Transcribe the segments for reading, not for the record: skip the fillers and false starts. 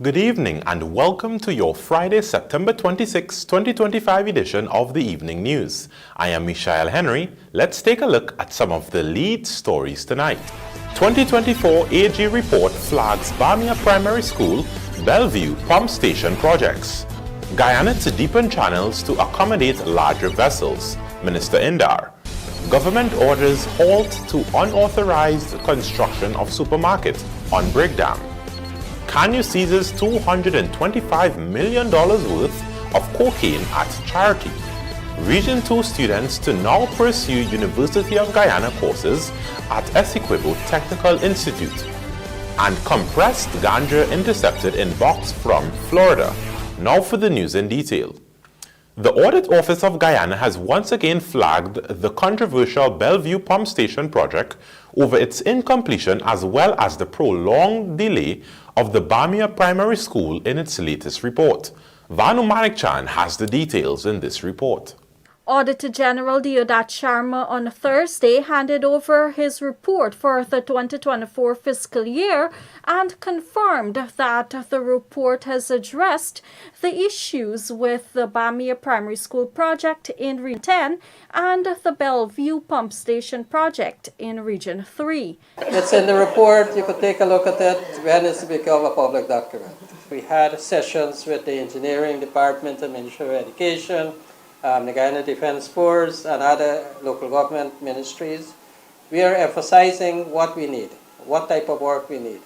Good evening and welcome to your Friday, September 26, 2025 edition of the Evening News. I am Michael Henry. Let's take a look at some of the lead stories tonight. 2024 AG report flags BAMIA Primary School, Bellevue Pump Station projects. Guyana to deepen channels to accommodate larger vessels. Minister INDAR. Government orders halt to unauthorized construction of supermarket on BRICKDAM. CANU seizes $225 million worth of cocaine at charity. Region 2 students to now pursue University of Guyana courses at ESSEQUIBO Technical Institute. And compressed ganja intercepted in box from Florida. Now for the news in detail. The Audit Office of Guyana has once again flagged the controversial Bellevue Pump Station project over its incompletion as well as the prolonged delay of the BAMIA Primary School in its latest report. Vanu Manikchan has the details in this report. Auditor General Deodat Sharma on Thursday handed over his report for the 2024 fiscal year and confirmed that the report has addressed the issues with the BAMIA Primary School project in Region 10 and the Bellevue Pump Station project in Region 3. It's in the report. You could take a look at it when it's become a public document. We had sessions with the Engineering Department and Ministry of Education, the Guyana Defense Force and other local government ministries. We are emphasizing what we need, what type of work we need.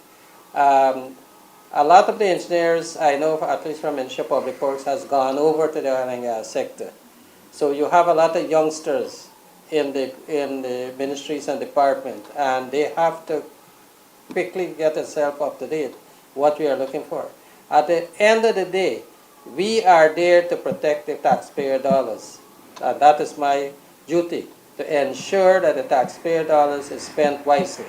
A lot of the engineers I know, at least from Ministry of Public Works, has gone over to the oil and gas sector. So you have a lot of youngsters in the ministries and department, and they have to quickly get themselves up to date what we are looking for. At the end of the day, we are there to protect the taxpayer dollars. And that is my duty, to ensure that the taxpayer dollars is spent wisely.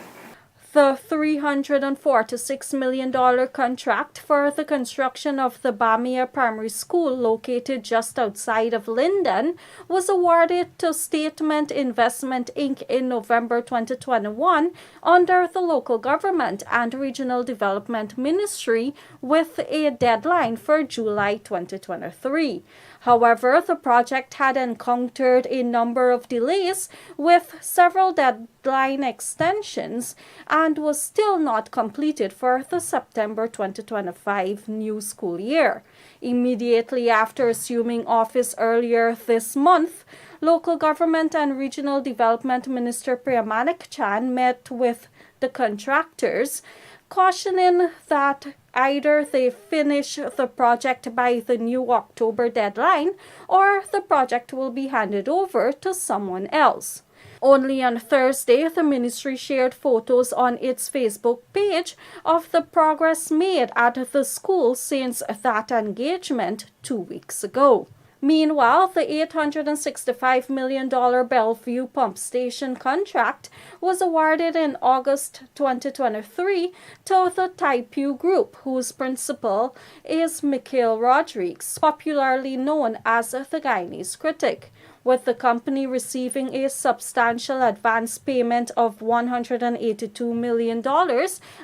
The $346 million contract for the construction of the BAMIA Primary School located just outside of Linden was awarded to Statement Investment Inc. in November 2021 under the Local Government and Regional Development Ministry with a deadline for July 2023. However, the project had encountered a number of delays with several deadline extensions and was still not completed for the September 2025 new school year. Immediately after assuming office earlier this month, Local Government and Regional Development Minister Priyamanik Chan met with the contractors, cautioning that either they finish the project by the new October deadline or the project will be handed over to someone else. Only on Thursday, the ministry shared photos on its Facebook page of the progress made at the school since that engagement 2 weeks ago. Meanwhile, the $865 million Bellevue Pump Station contract was awarded in August 2023 to the Taipu Group, whose principal is Mikhail Rodriguez, popularly known as the Guyanese critic, with the company receiving a substantial advance payment of $182 million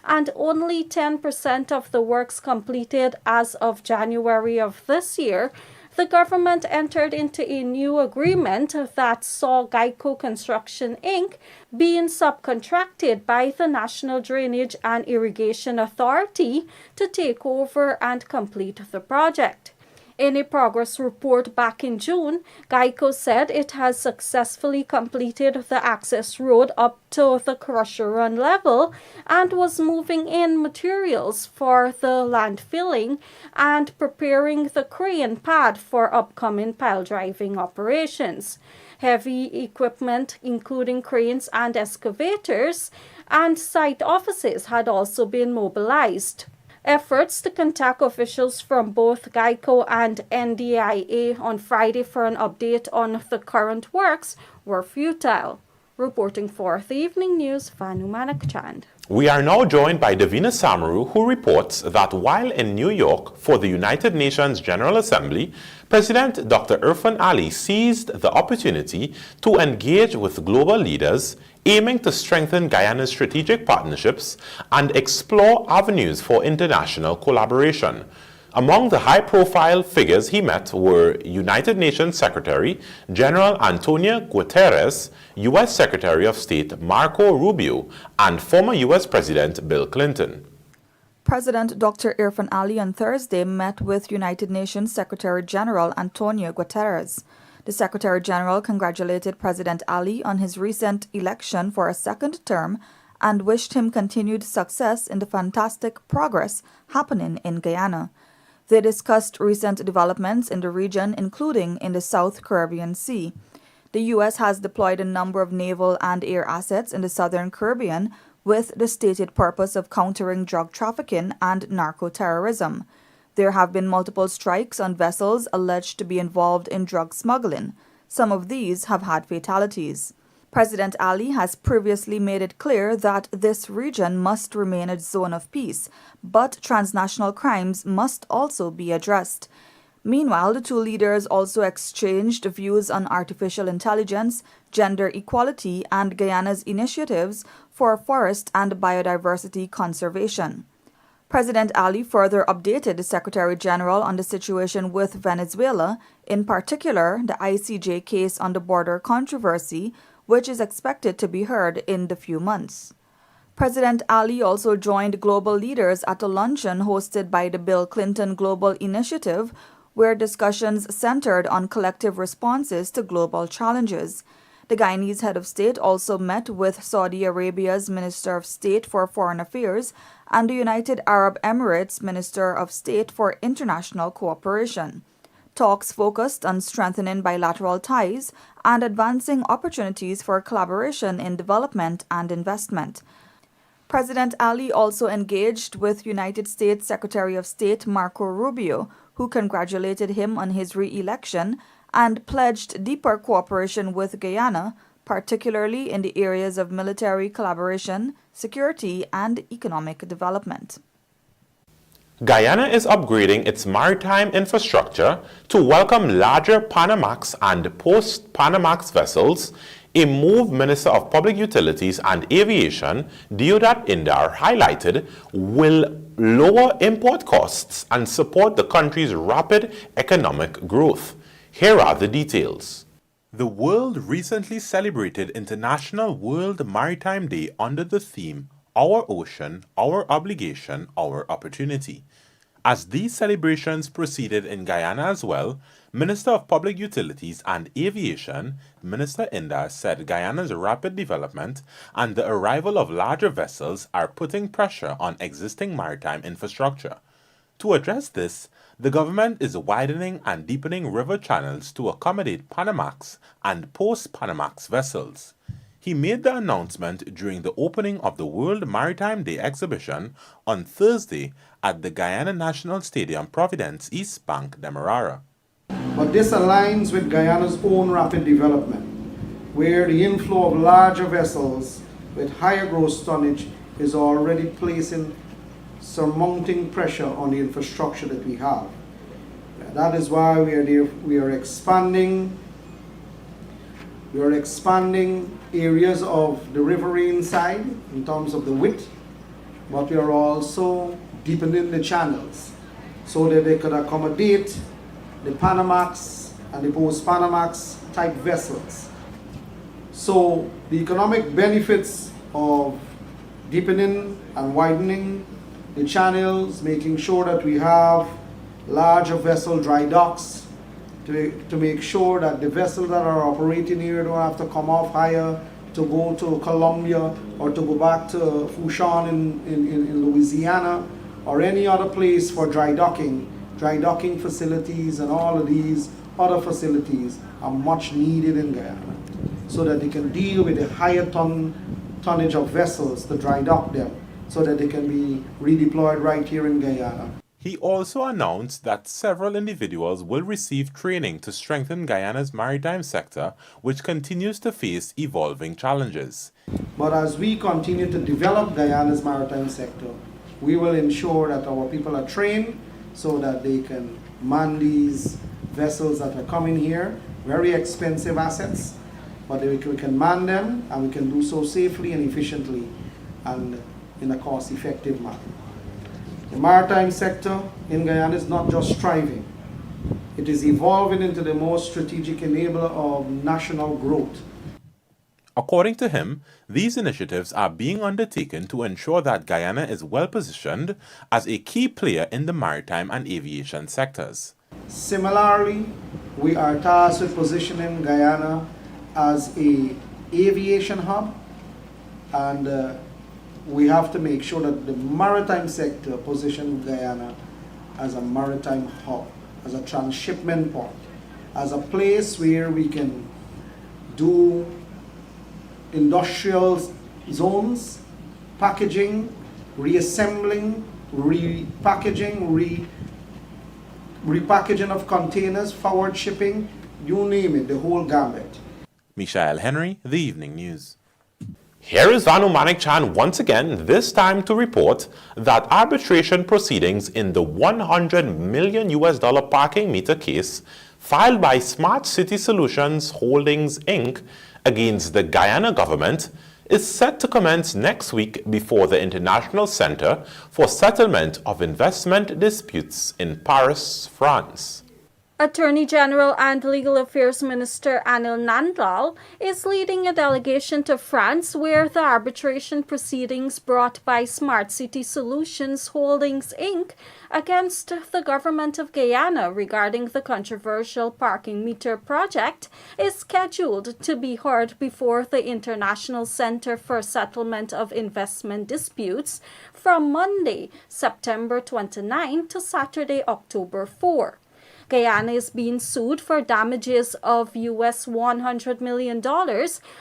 and only 10% of the works completed as of January of this year. The government entered into a new agreement that saw Geico Construction Inc. being subcontracted by the National Drainage and Irrigation Authority to take over and complete the project. In a progress report back in June, Geico said it has successfully completed the access road up to the crusher run level and was moving in materials for the land filling and preparing the crane pad for upcoming pile driving operations. Heavy equipment, including cranes and excavators, and site offices had also been mobilized. Efforts to contact officials from both Geico and NDIA on Friday for an update on the current works were futile. Reporting for the Evening News, Vanu Manikchand. We are now joined by Davina Samaru, who reports that while in New York for the United Nations General Assembly, President Dr. Irfan Ali seized the opportunity to engage with global leaders, aiming to strengthen Guyana's strategic partnerships and explore avenues for international collaboration. Among the high-profile figures he met were United Nations Secretary General Antonio Guterres, U.S. Secretary of State Marco Rubio, and former U.S. President Bill Clinton. President Dr. Irfan Ali on Thursday met with United Nations Secretary General Antonio Guterres. The Secretary General congratulated President Ali on his recent election for a second term and wished him continued success in the fantastic progress happening in Guyana. They discussed recent developments in the region, including in the South Caribbean Sea. The U.S. has deployed a number of naval and air assets in the Southern Caribbean with the stated purpose of countering drug trafficking and narco-terrorism. There have been multiple strikes on vessels alleged to be involved in drug smuggling. Some of these have had fatalities. President Ali has previously made it clear that this region must remain a zone of peace, but transnational crimes must also be addressed. Meanwhile, the two leaders also exchanged views on artificial intelligence, gender equality, and Guyana's initiatives for forest and biodiversity conservation. President Ali further updated the Secretary General on the situation with Venezuela, in particular the ICJ case on the border controversy, which is expected to be heard in the few months. President Ali also joined global leaders at a luncheon hosted by the Bill Clinton Global Initiative, where discussions centered on collective responses to global challenges. The Guyanese head of state also met with Saudi Arabia's Minister of State for Foreign Affairs and the United Arab Emirates Minister of State for International Cooperation. Talks focused on strengthening bilateral ties and advancing opportunities for collaboration in development and investment. President Ali also engaged with United States Secretary of State Marco Rubio, who congratulated him on his re-election and pledged deeper cooperation with Guyana, particularly in the areas of military collaboration, security, and economic development. Guyana is upgrading its maritime infrastructure to welcome larger Panamax and post-Panamax vessels, a move Minister of Public Utilities and Aviation, Deodat Indar, highlighted will lower import costs and support the country's rapid economic growth. Here are the details. The world recently celebrated International World Maritime Day under the theme Our Ocean, Our Obligation, Our Opportunity. As these celebrations proceeded in Guyana as well, Minister of Public Utilities and Aviation, Minister Indar, said Guyana's rapid development and the arrival of larger vessels are putting pressure on existing maritime infrastructure. To address this, the government is widening and deepening river channels to accommodate Panamax and post-Panamax vessels. He made the announcement during the opening of the World Maritime Day exhibition on Thursday at the Guyana National Stadium, Providence, East Bank, Demerara. But this aligns with Guyana's own rapid development, where the inflow of larger vessels with higher gross tonnage is already placing surmounting pressure on the infrastructure that we have. That is why we are expanding areas of the riverine side in terms of the width, but we are also deepening the channels so that they could accommodate the Panamax and the post-Panamax type vessels. So the economic benefits of deepening and widening the channels, making sure that we have larger vessel dry docks to make sure that the vessels that are operating here don't have to come off higher to go to Colombia or to go back to Fouchon in Louisiana or any other place for dry docking facilities, and all of these other facilities are much needed in Guyana so that they can deal with the higher tonnage of vessels to dry dock them so that they can be redeployed right here in Guyana. He He also announced that several individuals will receive training to strengthen Guyana's maritime sector, which continues to face evolving challenges. But as we continue to develop Guyana's maritime sector, we will ensure that our people are trained so that they can man these vessels that are coming here, very expensive assets, but we can man them and we can do so safely and efficiently and in a cost-effective manner. The maritime sector in Guyana is not just thriving, it is evolving into the most strategic enabler of national growth. According to him, these initiatives are being undertaken to ensure that Guyana is well positioned as a key player in the maritime and aviation sectors. Similarly, we are tasked with positioning Guyana as an aviation hub, and we have to make sure that the maritime sector positions Guyana as a maritime hub, as a transshipment port, as a place where we can do industrial zones, packaging, reassembling, repackaging, repackaging of containers, forward shipping, you name it, the whole gambit. Michael Henry, The Evening News. Here is Vanu Manik-Chan once again, this time to report that arbitration proceedings in the $100 million parking meter case filed by Smart City Solutions Holdings Inc. against the Guyana government is set to commence next week before the International Center for Settlement of Investment Disputes in Paris, France. Attorney General and Legal Affairs Minister Anil Nandlal is leading a delegation to France where the arbitration proceedings brought by Smart City Solutions Holdings Inc. against the government of Guyana regarding the controversial parking meter project is scheduled to be heard before the International Center for Settlement of Investment Disputes from Monday, September 29 to Saturday, October 4. Guyana is being sued for damages of US $100 million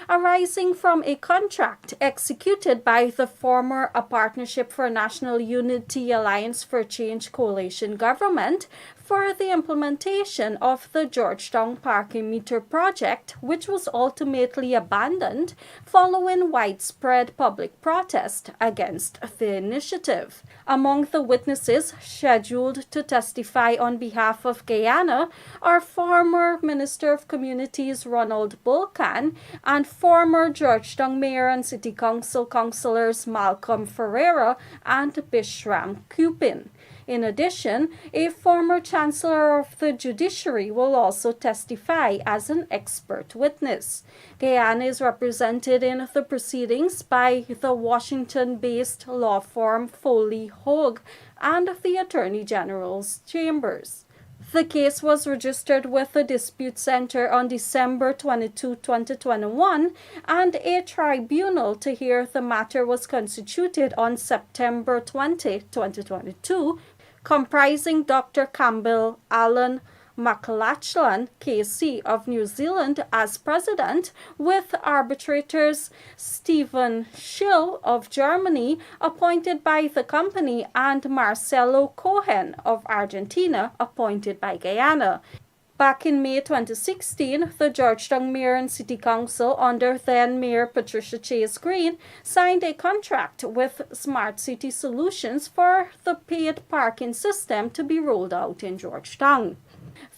arising from a contract executed by the former A Partnership for National Unity Alliance for Change coalition government for the implementation of the Georgetown parking meter project, which was ultimately abandoned following widespread public protest against the initiative. Among the witnesses scheduled to testify on behalf of Guyana are former Minister of Communities Ronald Bulcan and former Georgetown Mayor and City Council councillors Malcolm Ferreira and Bishram Cupin. In addition, a former Chancellor of the Judiciary will also testify as an expert witness. Guyana is represented in the proceedings by the Washington-based law firm Foley Hogue and the Attorney General's chambers. The case was registered with the Dispute Center on December 22, 2021, and a tribunal to hear the matter was constituted on September 20, 2022, comprising Dr. Campbell Allen McLachlan, KC of New Zealand as president, with arbitrators Stephen Schill of Germany, appointed by the company, and Marcelo Cohen of Argentina, appointed by Guyana. Back in May 2016, the Georgetown Mayor and City Council, under then-Mayor Patricia Chase Green, signed a contract with Smart City Solutions for the paid parking system to be rolled out in Georgetown.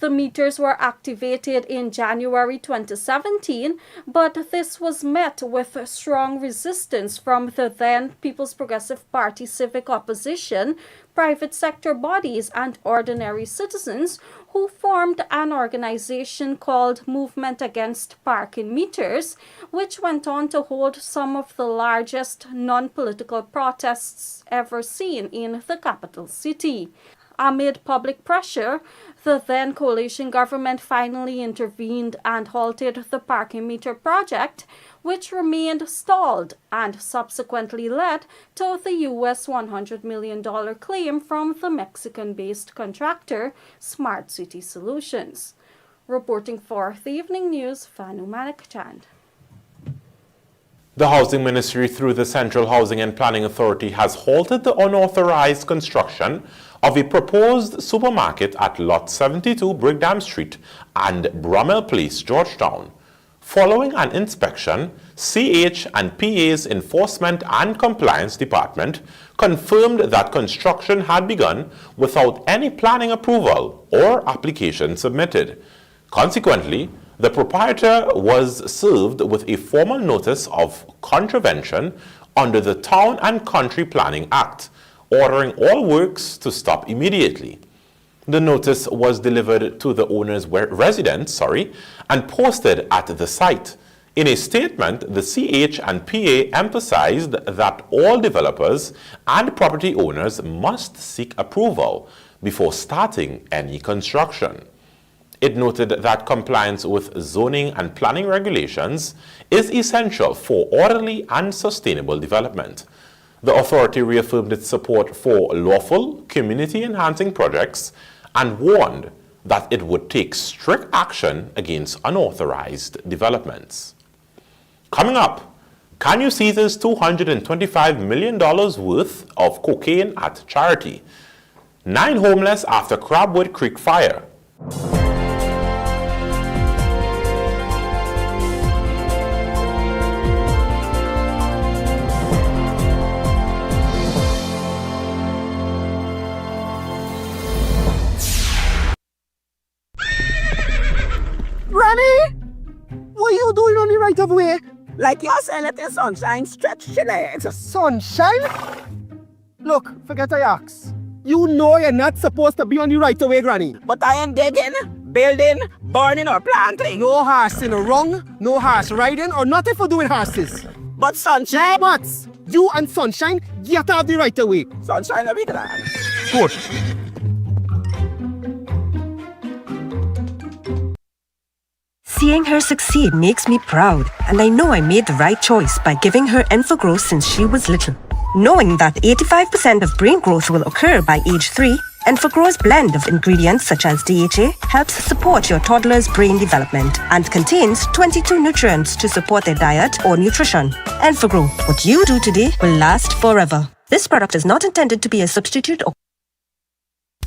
The meters were activated in January 2017, but this was met with strong resistance from the then People's Progressive Party civic opposition, private sector bodies, and ordinary citizens who formed an organization called Movement Against Parking Meters, which went on to hold some of the largest non-political protests ever seen in the capital city. Amid public pressure, the then coalition government finally intervened and halted the parking meter project, which remained stalled and subsequently led to the US $100 million claim from the Mexican-based contractor Smart City Solutions. Reporting for the Evening News, Vanu Manik-Chan. The Housing Ministry, through the Central Housing and Planning Authority, has halted the unauthorized construction of a proposed supermarket at Lot 72 BRICKDAM Street and Brummel Place, Georgetown. Following an inspection, CH and PA's Enforcement and Compliance Department confirmed that construction had begun without any planning approval or application submitted. Consequently, the proprietor was served with a formal notice of contravention under the Town and Country Planning Act, ordering all works to stop immediately. The notice was delivered to the owner's residence, and posted at the site. In a statement, the CH and PA emphasized that all developers and property owners must seek approval before starting any construction. It noted that compliance with zoning and planning regulations is essential for orderly and sustainable development. The authority reaffirmed its support for lawful, community-enhancing projects and warned that it would take strict action against unauthorized developments. Coming up, CANU seizes $225 million worth of cocaine at Charity. 9 homeless after Crabwood Creek fire. Granny! What are you doing on the right of way? Like you're saying let the sunshine stretch your legs. Sunshine? Look, forget I ask. You know you're not supposed to be on the right of way, Granny. But I ain't digging, building, burning or planting. No horsing wrong, no horse riding or nothing for doing horses. But sunshine? But you and sunshine get out the right of way. Sunshine will be glad. Good. Seeing her succeed makes me proud, and I know I made the right choice by giving her Enfagrow since she was little. Knowing that 85% of brain growth will occur by age 3, Enfagrow's blend of ingredients such as DHA helps support your toddler's brain development and contains 22 nutrients to support their diet or nutrition. Enfagrow, what you do today will last forever. This product is not intended to be a substitute or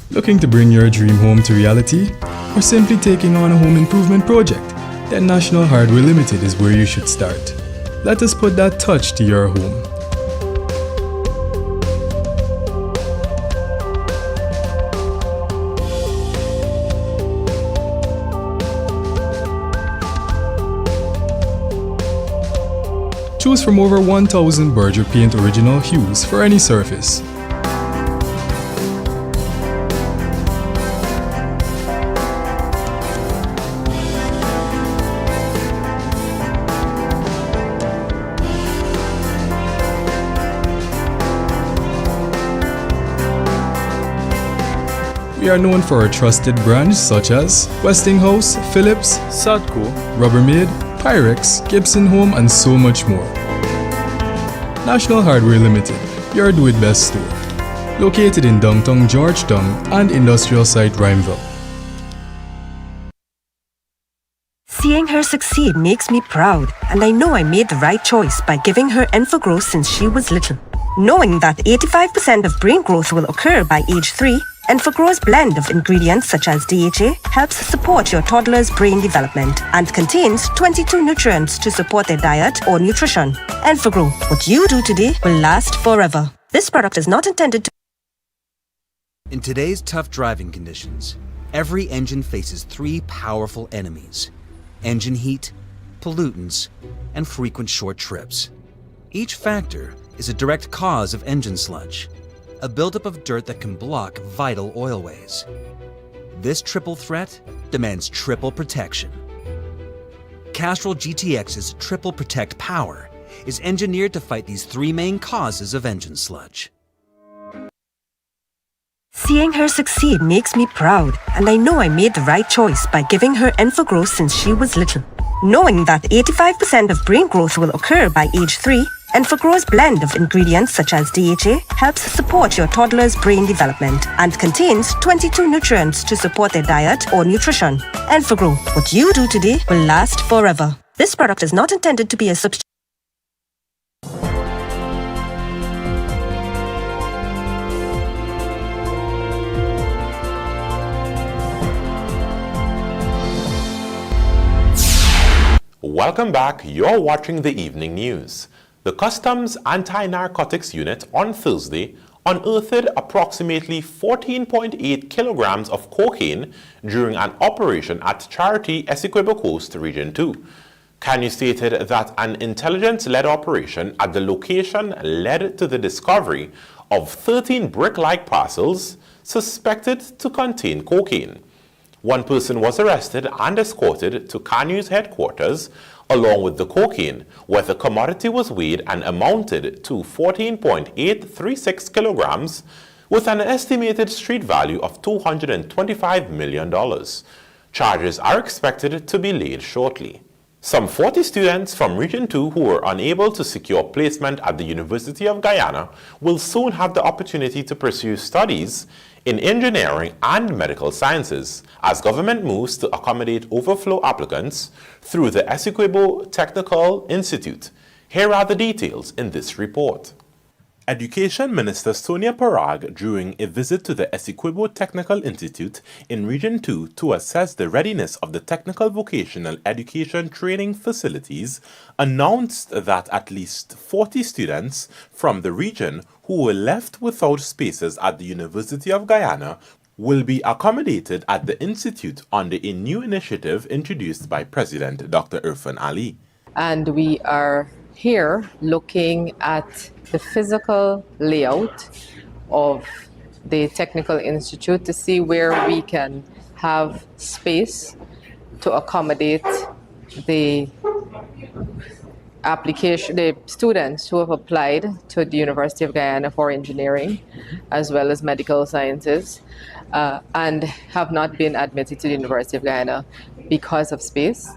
Looking to bring your dream home to reality? Or simply taking on a home improvement project? Then National Hardware Limited is where you should start. Let us put that touch to your home. Choose from over 1,000 Berger Paint original hues for any surface. We are known for our trusted brands such as Westinghouse, Philips, Sadco, Rubbermaid, Pyrex, Gibson Home and so much more. National Hardware Limited, your do-it-best store. Located in downtown Georgetown and industrial site Rhymeville. Seeing her succeed makes me proud, and I know I made the right choice by giving her Enfagrow since she was little. Knowing that 85% of brain growth will occur by age 3, Enfagrow's blend of ingredients such as DHA helps support your toddler's brain development and contains 22 nutrients to support their diet or nutrition. Enfagrow, what you do today will last forever. This product is not intended to... In today's tough driving conditions, every engine faces 3 powerful enemies: engine heat, pollutants, and frequent short trips. Each factor is a direct cause of engine sludge, a buildup of dirt that can block vital oilways. This triple threat demands triple protection. Castrol GTX's Triple Protect Power is engineered to fight these 3 main causes of engine sludge. Seeing her succeed makes me proud, and I know I made the right choice by giving her Enfagrow since she was little. Knowing that 85% of brain growth will occur by age 3, Enfagrow's blend of ingredients such as DHA helps support your toddler's brain development and contains 22 nutrients to support their diet or nutrition. Enfagrow, what you do today will last forever. This product is not intended to be a substitute. Welcome back. You're watching the evening news. The Customs Anti-Narcotics Unit on Thursday unearthed approximately 14.8 kilograms of cocaine during an operation at Charity ESSEQUIBO Coast Region 2. CANU stated that an intelligence-led operation at the location led to the discovery of 13 brick-like parcels suspected to contain cocaine. One person was arrested and escorted to CANU's headquarters along with the cocaine, where the commodity was weighed and amounted to 14.836 kilograms with an estimated street value of $225 million. Charges are expected to be laid shortly. Some 40 students from Region 2 who were unable to secure placement at the University of Guyana will soon have the opportunity to pursue studies in engineering and medical sciences as government moves to accommodate overflow applicants through the ESSEQUIBO Technical Institute. Here are the details in this report. Education Minister Sonia Parag during a visit to the ESSEQUIBO Technical Institute in Region 2 to assess the readiness of the technical vocational education training facilities announced that at least 40 students from the region who were left without spaces at the University of Guyana will be accommodated at the institute under a new initiative introduced by President Dr. Irfan Ali. And we are here looking at the physical layout of the Technical Institute to see where we can have space to accommodate the students who have applied to the University of Guyana for engineering as well as medical sciences and have not been admitted to the University of Guyana because of space.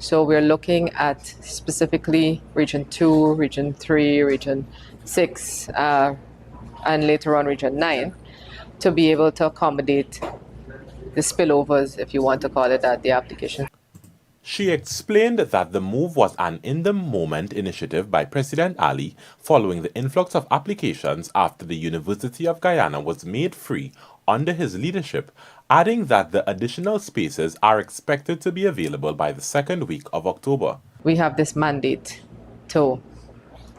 So we're looking at specifically Region 2, Region 3, Region 6, and later on Region 9 to be able to accommodate the spillovers, if you want to call it that, the application. She explained that the move was an in-the-moment initiative by President Ali following the influx of applications after the University of Guyana was made free under his leadership, adding that the additional spaces are expected to be available by the second week of October. We have this mandate to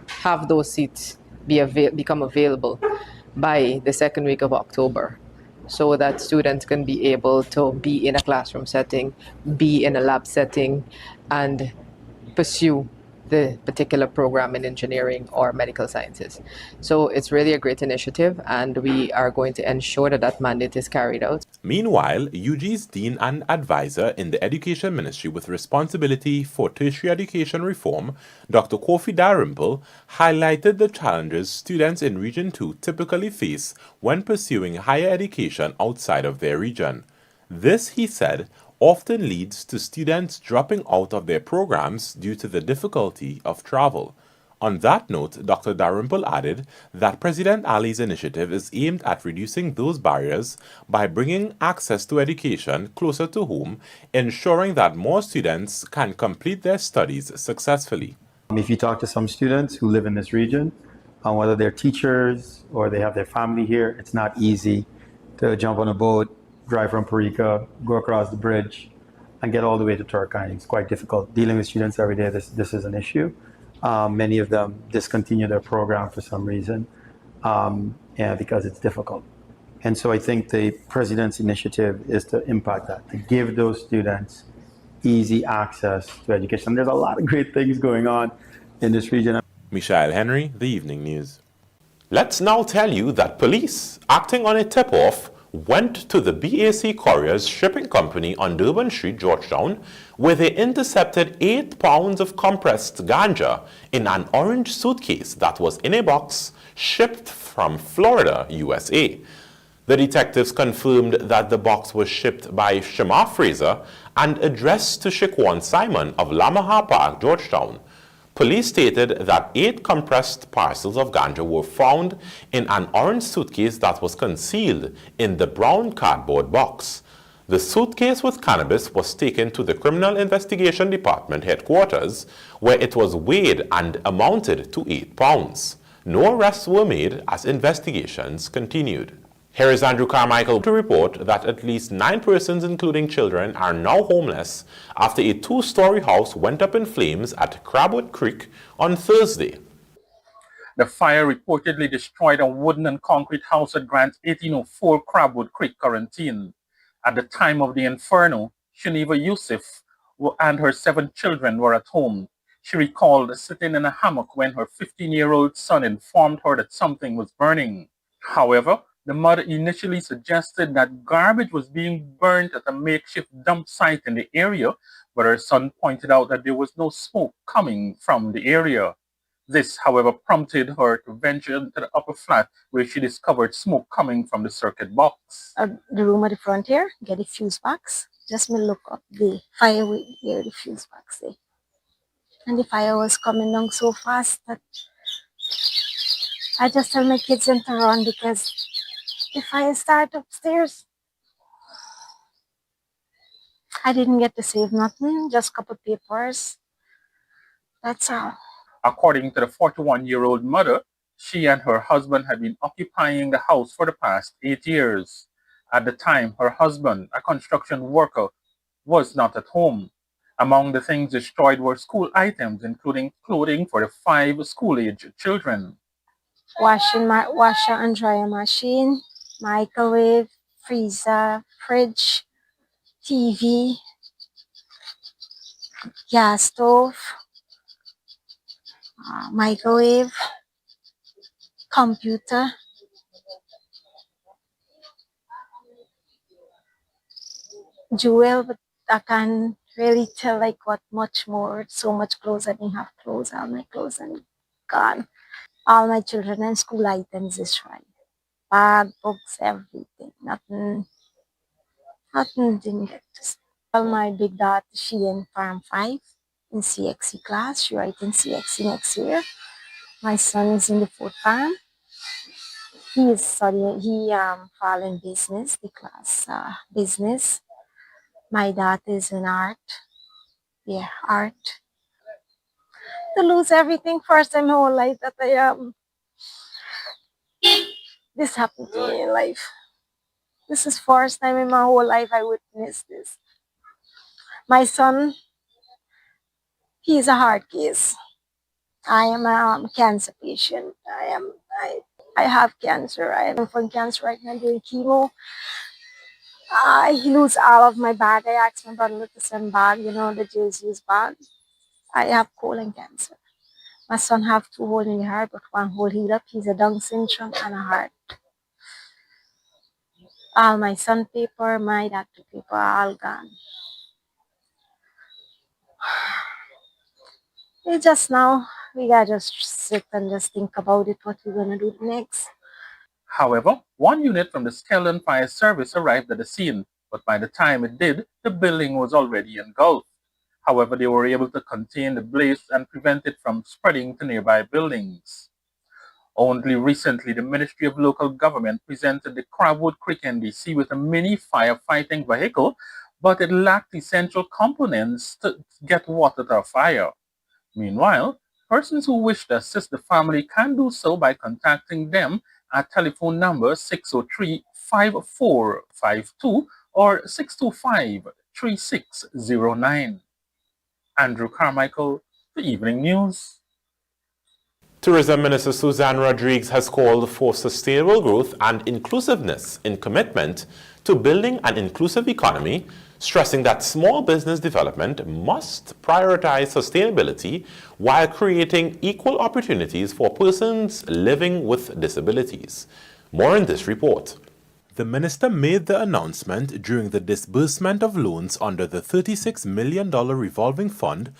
have those seats become available by the second week of October, so that students can be able to be in a classroom setting, be in a lab setting, and pursue the particular program in engineering or medical sciences. So it's really a great initiative, and we are going to ensure that that mandate is carried out. Meanwhile, UG's Dean and Advisor in the Education Ministry with responsibility for tertiary education reform, Dr. Kofi Dalrymple, highlighted the challenges students in Region 2 typically face when pursuing higher education outside of their region. This, he said, often leads to students dropping out of their programs due to the difficulty of travel. On that note, Dr. Dalrymple added that President Ali's initiative is aimed at reducing those barriers by bringing access to education closer to home, ensuring that more students can complete their studies successfully. If you talk to some students who live in this region, whether they're teachers or they have their family here, it's not easy to jump on a boat, drive from Parika, go across the bridge, and get all the way to Turkana. It's quite difficult. Dealing with students every day, this is an issue. Many of them discontinue their program for some reason because it's difficult. And so I think the President's initiative is to impact that, to give those students easy access to education. There's a lot of great things going on in this region. Michael Henry, The Evening News. Let's now tell you that police, acting on a tip-off, went to the BAC Couriers shipping company on Durban Street, Georgetown, where they intercepted 8 pounds of compressed ganja in an orange suitcase that was in a box shipped from Florida, USA. The detectives confirmed that the box was shipped by Shamar Fraser and addressed to Shaquan Simon of Lamaha Park, Georgetown. Police stated that 8 compressed parcels of ganja were found in an orange suitcase that was concealed in the brown cardboard box. The suitcase with cannabis was taken to the Criminal Investigation Department headquarters, where it was weighed and amounted to 8 pounds. No arrests were made as investigations continued. Here is Andrew Carmichael to report that at least 9 persons, including children, are now homeless after a 2-story house went up in flames at Crabwood Creek on Thursday. The fire reportedly destroyed a wooden and concrete house at Grant 1804 Crabwood Creek, Quarantine. At the time of the inferno, Shaniva Yusuf and her 7 children were at home. She recalled sitting in a hammock when her 15-year-old son informed her that something was burning. However, the mother initially suggested that garbage was being burnt at a makeshift dump site in the area, but her son pointed out that there was no smoke coming from the area. This, however, prompted her to venture into the upper flat where she discovered smoke coming from the circuit box. The room at the front here, get the fuse box. Just me look up the fire with here, the fuse box there. And the fire was coming down so fast that I just tell my kids to run because the fire started upstairs. I didn't get to save nothing, just a couple of papers. That's all. According to the 41-year-old mother, she and her husband had been occupying the house for the past 8 years. At the time, her husband, a construction worker, was not at home. Among the things destroyed were school items, including clothing for the 5 school-age children. Washer and dryer machine, microwave, freezer, fridge, TV, gas stove, microwave, computer, jewel, but I can't really tell like what much more. So much clothes, I didn't have clothes, all my clothes and gone. All my children and school items destroyed. Bag, books, everything. Nothing didn't get to see. Well, my big daughter, she in Farm 5 in CXC class. She writes in CXC next year. My son is in the 4th farm. He is studying, following business, the class business. My daughter is in art. Yeah, art. To lose everything first time in my whole life that this happened to me in life. This is first time in my whole life I witnessed this. My son, he is a hard case. I am a cancer patient. I have cancer. I am from cancer right now doing chemo. I lose all of my bag. I asked my brother to send bag, you know, the JC's bag. I have colon cancer. My son have 2 holes in the heart, but 1 hole healed up. He's a Down syndrome and a heart. All my son paper, my doctor paper, all gone. It's just now, we gotta just sit and just think about it, what we're gonna do next. However, 1 unit from the Skeleton Fire Service arrived at the scene, but by the time it did, the building was already engulfed. However, they were able to contain the blaze and prevent it from spreading to nearby buildings. Only recently, the Ministry of Local Government presented the Crabwood Creek NDC with a mini firefighting vehicle, but it lacked essential components to get water to a fire. Meanwhile, persons who wish to assist the family can do so by contacting them at telephone number 603-5452 or 625-3609. Andrew Carmichael, The Evening News. Tourism Minister Suzanne Rodriguez has called for sustainable growth and inclusiveness in commitment to building an inclusive economy, stressing that small business development must prioritize sustainability while creating equal opportunities for persons living with disabilities. More in this report. The minister made the announcement during the disbursement of loans under the $36 million revolving fund,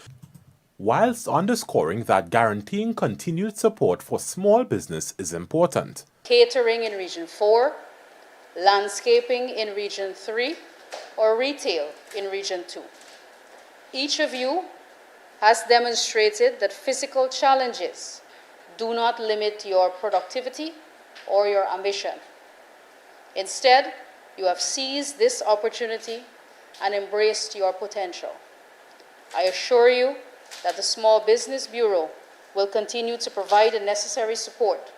whilst underscoring that guaranteeing continued support for small business is important. Catering in Region 4, landscaping in Region 3, or retail in Region 2. Each of you has demonstrated that physical challenges do not limit your productivity or your ambition. Instead, you have seized this opportunity and embraced your potential. I assure you that the Small Business Bureau will continue to provide the necessary support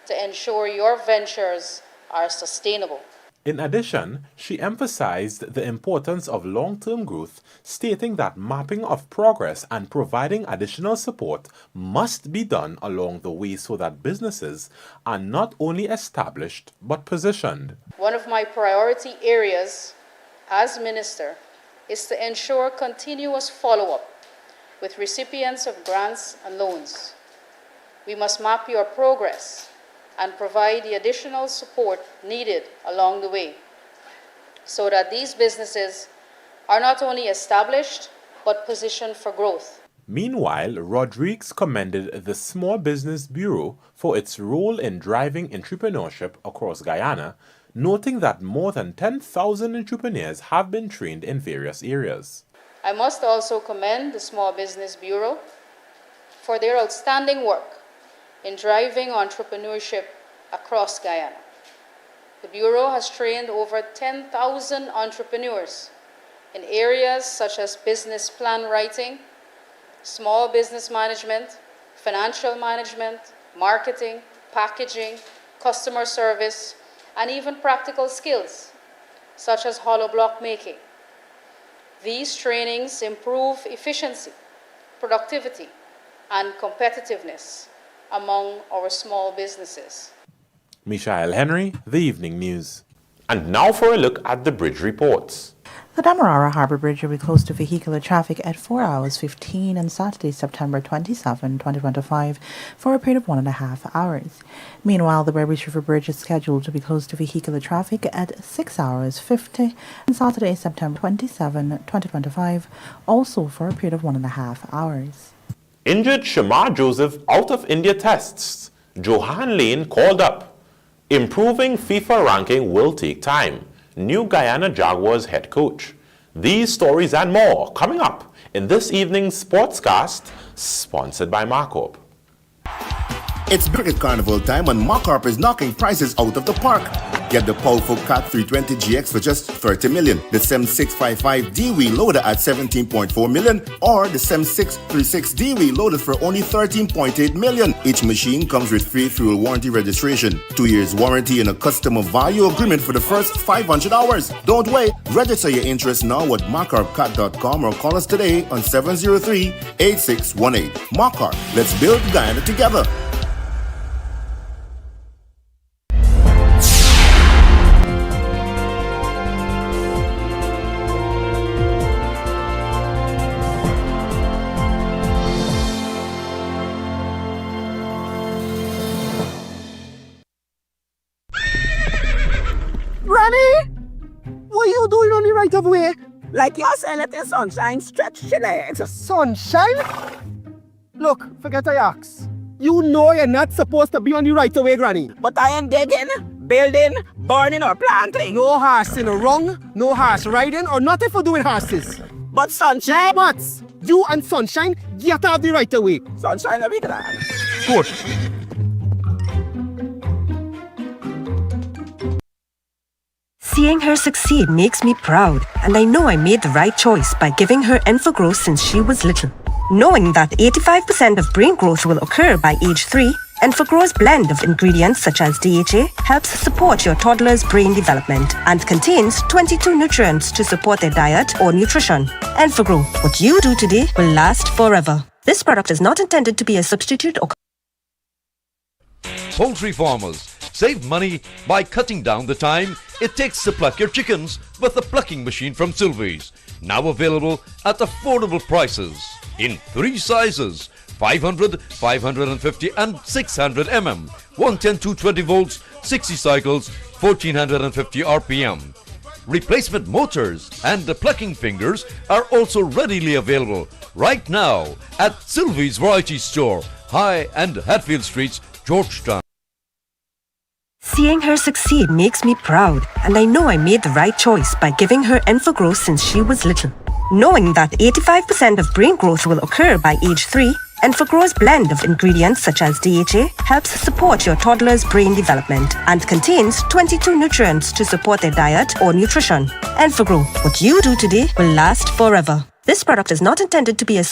to ensure your ventures are sustainable. In addition, she emphasized the importance of long-term growth, stating that mapping of progress and providing additional support must be done along the way so that businesses are not only established but positioned. One of my priority areas as Minister is to ensure continuous follow-up with recipients of grants and loans. We must map your progress and provide the additional support needed along the way so that these businesses are not only established but positioned for growth. Meanwhile, Rodriguez commended the Small Business Bureau for its role in driving entrepreneurship across Guyana, noting that more than 10,000 entrepreneurs have been trained in various areas. I must also commend the Small Business Bureau for their outstanding work in driving entrepreneurship across Guyana. The Bureau has trained over 10,000 entrepreneurs in areas such as business plan writing, small business management, financial management, marketing, packaging, customer service, and even practical skills such as hollow block making. These trainings improve efficiency, productivity, and competitiveness among our small businesses. Michael Henry, The Evening News. And now for a look at the bridge reports. The Demerara Harbour Bridge will be closed to vehicular traffic at 4 hours 15 on Saturday, September 27, 2025 for a period of 1.5 hours. Meanwhile, the Berbice River Bridge is scheduled to be closed to vehicular traffic at 6 hours 50 on Saturday, September 27, 2025, also for a period of 1.5 hours. Injured Shamar Joseph out of India tests. Johan Lane called up. Improving FIFA ranking will take time. New Guyana Jaguars head coach. These stories and more coming up in this evening's Sportscast, sponsored by Marcorp. It's Cricket Carnival time and Marcorp is knocking prices out of the park. Get the powerful CAT 320 GX for just 30 million, the SEM 655D wheel loader at 17.4 million, or the SEM 636D wheel loader for only 13.8 million. Each machine comes with free fuel warranty registration, 2 years warranty and a customer value agreement for the first 500 hours. Don't wait, register your interest now at marcorpcat.com or call us today on 703-8618. Marcorp, let's build Guyana together. What are you doing on the right of way? Like you're saying it in sunshine, stretch your legs. Sunshine? Look, forget I ask. You know you're not supposed to be on the right of way, Granny. But I am digging, building, burning or planting. No horsing wrong, no horse riding or nothing for doing horses. But sunshine? But you and sunshine get out the right of way. Sunshine, let me glad. Good. Seeing her succeed makes me proud, and I know I made the right choice by giving her Enfogrow since she was little. Knowing that 85% of brain growth will occur by age 3, Enfogrow's blend of ingredients such as DHA helps support your toddler's brain development and contains 22 nutrients to support their diet or nutrition. Enfogrow, what you do today will last forever. This product is not intended to be a substitute or Poultry farmers, save money by cutting down the time it takes to pluck your chickens with the plucking machine from Sylvie's. Now available at affordable prices in 3 sizes: 500, 550 and 600 mm, 110 220 volts, 60 cycles, 1450 RPM. Replacement motors and the plucking fingers are also readily available right now at Sylvie's Variety Store, High and Hatfield Streets, Georgetown. Seeing her succeed makes me proud, and I know I made the right choice by giving her Enfogrow since she was little. Knowing that 85% of brain growth will occur by age 3, Enfogrow's blend of ingredients such as DHA helps support your toddler's brain development and contains 22 nutrients to support their diet or nutrition. Enfogrow, what you do today will last forever. This product is not intended to be a